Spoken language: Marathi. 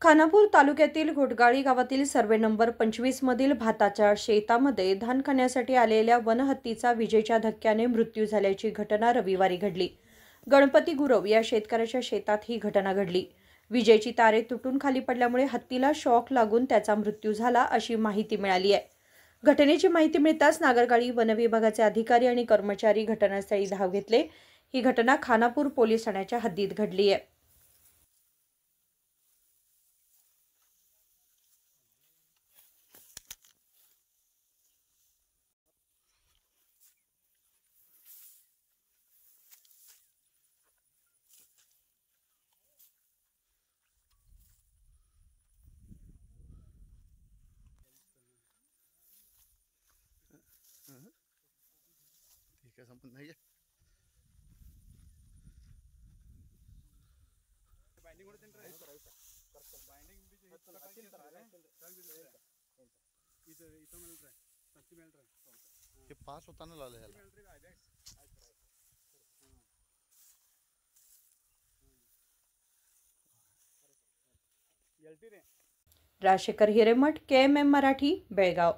खानापूर तालुक्यातील घोटगाळी गावातील सर्वे नंबर 25 मधील भाताच्या शेतामध्ये धान खाण्यासाठी आलेल्या वनहत्तीचा विजेच्या धक्क्याने मृत्यू झाल्याची घटना रविवारी घडली। गणपती गुरव या शेतकऱ्याच्या शेतात ही घटना घडली। विजेची तारे तुटून खाली पडल्यामुळे हत्तीला शॉक लागून त्याचा मृत्यू झाला अशी माहिती मिळाली आहे। घटनेची माहिती मिळताच नागरगाळी वन विभागाचे अधिकारी आणि कर्मचारी घटनास्थळी धाव घेतले। ही घटना खानापूर पोलीस ठाण्याच्या हद्दीत घडली आहे। ठीक है, संपन्न नहीं है। बाइंडिंग ಕೂಡ ತಿಂತ್ರೆ बाइंडिंग ಬಿಜಿ ಇದು ಮೇಲ್ರೆ ಸಂತಿ ಮೇಲ್ರೆ ये पास होता ना लाले है राजशेखर हिरेमठ, KMM मराठी, बेळगाव।